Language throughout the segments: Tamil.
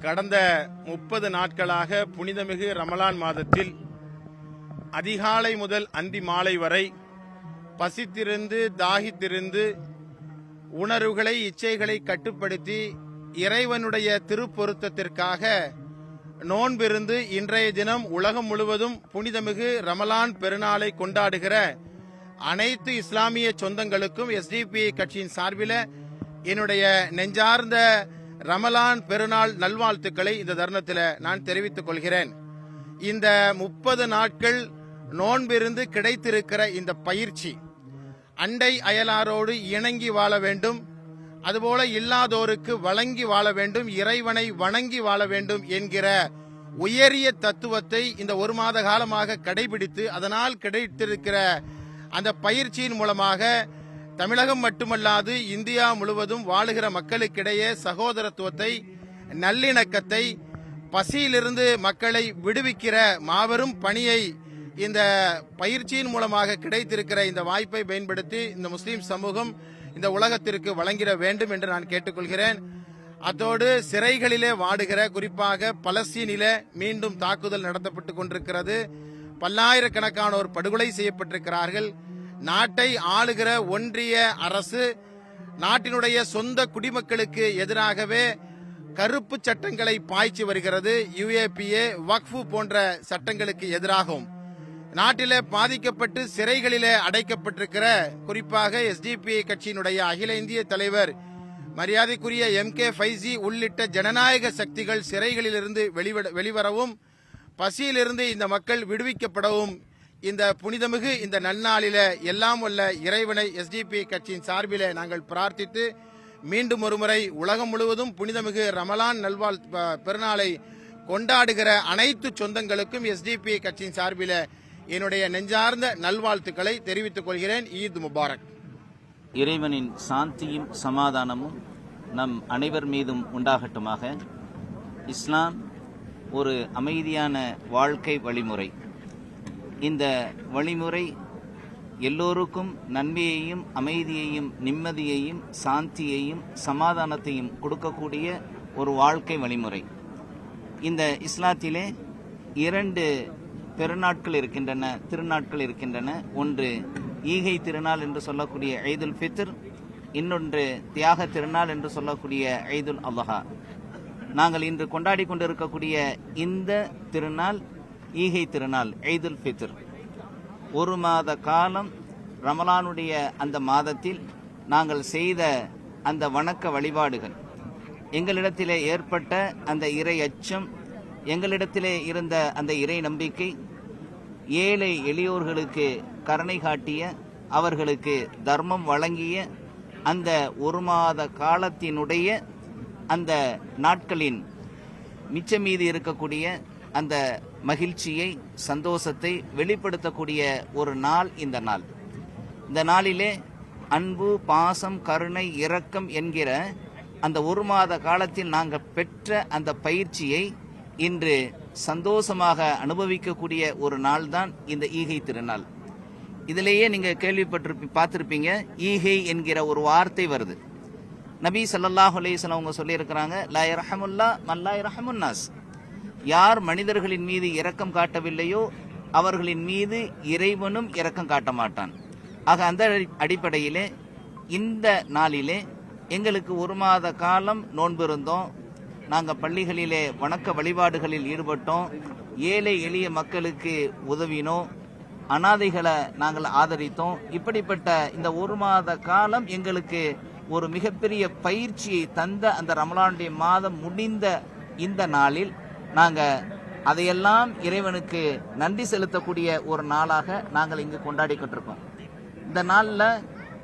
கடந்த 30 நாட்களாக புனிதமிகு ரமலான் மாதத்தில் அதிகாலை முதல் அந்தி மாலை வரை பசித்திருந்து தாகித்திருந்து உணர்வுகளை இச்சைகளை கட்டுப்படுத்தி இறைவனுடைய திருப்பொருத்தத்திற்காக நோன்பிருந்து இன்றைய தினம் உலகம் முழுவதும் புனிதமிகு ரமலான் பெருநாளை கொண்டாடுகிற அனைத்து இஸ்லாமிய சொந்தங்களுக்கும் எஸ்டிபி கட்சியின் சார்பில் என்னுடைய நெஞ்சார்ந்த ரமலான் பெருநாள் நல்வாழ்த்துக்களை இந்த தருணத்தில் நான் தெரிவித்துக் கொள்கிறேன். இந்த 30 நாட்கள் நோன்பிருந்து கிடைத்திருக்கிற இந்த பயிற்சி அண்டை அயலாரோடு இணங்கி வாழ வேண்டும், அதுபோல இல்லாதோருக்கு வழங்கி வாழ வேண்டும், இறைவனை வணங்கி வாழ வேண்டும் என்கிற உயரிய தத்துவத்தை இந்த ஒரு மாத காலமாக கடைபிடித்து அதனால் கிடைத்திருக்கிற அந்த பயிற்சியின் மூலமாக தமிழகம் மட்டுமல்லாது இந்தியா முழுவதும் வாழுகிற மக்களுக்கிடையே சகோதரத்துவத்தை, நல்லிணக்கத்தை, பசியிலிருந்து மக்களை விடுவிக்கிற மாபெரும் பணியை இந்த பயிற்சியின் மூலமாக கிடைத்திருக்கிற இந்த வாய்ப்பை பயன்படுத்தி இந்த முஸ்லீம் சமூகம் இந்த உலகத்திற்கு வழங்கிட வேண்டும் என்று நான் கேட்டுக்கொள்கிறேன். அத்தோடு சிறைகளிலே வாடுகிற குறிப்பாக பலஸ்தீனிலே மீண்டும் தாக்குதல் நடத்தப்பட்டுக் கொண்டிருக்கிறது. பல்லாயிரக்கணக்கானோர் படுகொலை செய்யப்பட்டிருக்கிறார்கள். நாட்டை ஆளுகிற ஒன்றிய அரசு நாட்டினுடைய சொந்த குடிமக்களுக்கு எதிராகவே கருப்பு சட்டங்களை பாய்ச்சி வருகிறது. UAPA, வக்ஃபு போன்ற சட்டங்களுக்கு எதிராகவும் நாட்டிலே பாதிக்கப்பட்டு சிறைகளிலே அடைக்கப்பட்டிருக்கிற குறிப்பாக எஸ்டிபி கட்சியினுடைய அகில இந்திய தலைவர் மரியாதைக்குரிய MK ஃபைசி உள்ளிட்ட ஜனநாயக சக்திகள் சிறைகளிலிருந்து வெளிவரவும் பசியிலிருந்து இந்த மக்கள் விடுவிக்கப்படவும் இந்த புனிதமிகு இந்த நன்னாளில எல்லாம் வல்ல இறைவனை எஸ்டிபி கட்சியின் சார்பில் நாங்கள் பிரார்த்தித்து மீண்டும் ஒருமுறை உலகம் முழுவதும் புனிதமிகு ரமலான் நல்வாழ் பெருநாளை கொண்டாடுகிற அனைத்து சொந்தங்களுக்கும் எஸ்டிபி கட்சியின் சார்பில் என்னுடைய நெஞ்சார்ந்த நல்வாழ்த்துக்களை தெரிவித்துக் கொள்கிறேன். ஈத் முபாரக். இறைவனின் சாந்தியும் சமாதானமும் நம் அனைவர் மீதும் உண்டாகட்டுமாக. இஸ்லாம் ஒரு அமைதியான வாழ்க்கை வழிமுறை. இந்த வழிமுறை எல்லோருக்கும் நன்மையையும் அமைதியையும் நிம்மதியையும் சாந்தியையும் சமாதானத்தையும் கொடுக்கக்கூடிய ஒரு வாழ்க்கை வழிமுறை. இந்த இஸ்லாத்திலே 2 பெருநாட்கள் இருக்கின்றன, திருநாட்கள் இருக்கின்றன. ஒன்று ஈகை திருநாள் என்று சொல்லக்கூடிய ஈதுல் ஃபித்ர், இன்னொன்று தியாக திருநாள் என்று சொல்லக்கூடிய ஈதுல் அல்ஹா. நாங்கள் இன்று கொண்டாடி கொண்டிருக்கக்கூடிய இந்த திருநாள் ஈகை திருநாள் ஈதுல் ஃபித்ர். ஒரு மாத காலம் ரமலானுடைய அந்த மாதத்தில் நாங்கள் செய்த அந்த வணக்க வழிபாடுகள், எங்களிடத்திலே ஏற்பட்ட அந்த இறை அச்சம், எங்களிடத்திலே இருந்த அந்த இறை நம்பிக்கை, ஏழை எளியோர்களுக்கு கருணை காட்டிய, அவர்களுக்கு தர்மம் வழங்கிய அந்த ஒரு மாத காலத்தினுடைய அந்த நாட்களின் மிச்சம் மீது இருக்கக்கூடிய அந்த மகிழ்ச்சியை, சந்தோஷத்தை வெளிப்படுத்தக்கூடிய ஒரு நாள் இந்த நாள். இந்த நாளிலே அன்பு, பாசம், கருணை, இரக்கம் என்கிற அந்த ஒரு மாத காலத்தில் நாங்கள் பெற்ற அந்த பயிற்சியை இன்று சந்தோஷமாக அனுபவிக்கக்கூடிய ஒரு நாள் தான் இந்த ஈகை திருநாள். இதிலேயே நீங்கள் பார்த்திருப்பீங்க, ஈகை என்கிற ஒரு வார்த்தை வருது. நபி ஸல்லல்லாஹு அலைஹி வஸல்லம் அவங்க சொல்லியிருக்கிறாங்க, லா யர்ஹமுல்லா மன் லா யர்ஹமுன் நாஸ். யார் மனிதர்களின் மீது இரக்கம் காட்டவில்லையோ அவர்களின் மீது இறைவனும் இரக்கம் காட்ட மாட்டான். ஆக அந்த அடிப்படையிலே இந்த நாளிலே எங்களுக்கு ஒரு மாத காலம் நோன்பு இருந்தோம். நாங்கள் பள்ளிகளிலே வணக்க வழிபாடுகளில் ஈடுபட்டோம். ஏழை எளிய மக்களுக்கு உதவினோம். அனாதைகளை நாங்கள் ஆதரித்தோம். இப்படிப்பட்ட இந்த ஒரு மாத காலம் எங்களுக்கு ஒரு மிகப்பெரிய பயிற்சியை தந்த அந்த ரமலானுடைய மாதம் முடிந்த இந்த நாளில் நாங்கள் அதையெல்லாம் இறைவனுக்கு நன்றி செலுத்தக்கூடிய ஒரு நாளாக நாங்கள் இங்கு கொண்டாடிக்கிட்டு இருக்கோம். இந்த நாளில்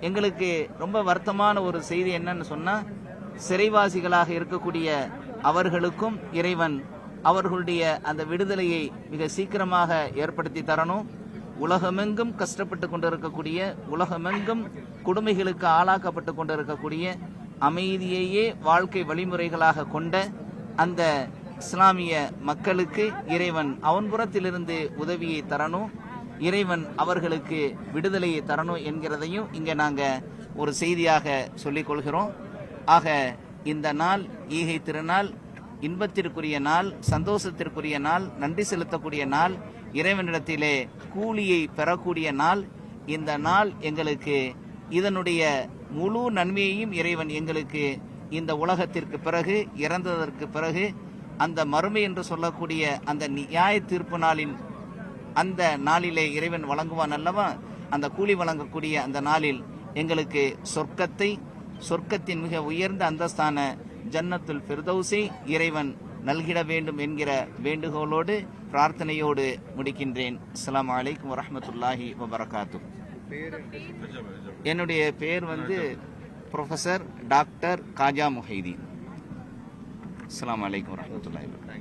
எங்களுக்கு ரொம்ப வருத்தமான ஒரு செய்தி என்னன்னு சொன்னால், சிறைவாசிகளாக இருக்கக்கூடிய அவர்களுக்கும் இறைவன் அவர்களுடைய அந்த விடுதலையை மிக சீக்கிரமாக ஏற்படுத்தி தரணும். உலகமெங்கும் கஷ்டப்பட்டு கொண்டிருக்கக்கூடிய, உலகமெங்கும் கொடுமைகளுக்கு ஆளாக்கப்பட்டு கொண்டிருக்கக்கூடிய, அமைதியையே வாழ்க்கை வழிமுறைகளாக கொண்ட அந்த இஸ்லாமிய மக்களுக்கு இறைவன் அவன் புறத்திலிருந்து உதவியை தரணும், இறைவன் அவர்களுக்கு விடுதலையை தரணும் என்கிறதையும் இங்கே நாங்கள் ஒரு செய்தியாக சொல்லிக் கொள்கிறோம். ஆக இந்த நாள் ஈகை திருநாள் இன்பத்திற்குரிய நாள், சந்தோஷத்திற்குரிய நாள், நன்றி செலுத்தக்கூடிய நாள், இறைவனிடத்திலே கூலியை பெறக்கூடிய நாள். இந்த நாள் எங்களுக்கு இதனுடைய முழு நன்மையையும் இறைவன் எங்களுக்கு இந்த உலகத்திற்கு பிறகு, இறந்ததற்கு பிறகு, அந்த மறுமை என்று சொல்லக்கூடிய அந்த நியாய தீர்ப்பு நாளின் அந்த நாளிலே இறைவன் வழங்குவான் அல்லவா? அந்த கூலி வழங்கக்கூடிய அந்த நாளில் எங்களுக்கு சொர்க்கத்தின் மிக உயர்ந்த அந்தஸ்தான ஜன்னத்துல் ஃபிர்தௌஸை இறைவன் நல்கிட வேண்டும் என்கிற வேண்டுகோளோடு பிரார்த்தனையோடு முடிக்கின்றேன். அஸ்ஸலாமு அலைக்கும் வரஹ்மத்துல்லாஹி வபரகாத்துஹு. என்னுடைய பெயர் ப்ரொஃபசர் டாக்டர் காஜா முஹைதீன். அஸ்ஸலாமு அலைக்கும் வரஹ்மத்துல்லாஹி வபரகாத்துஹு.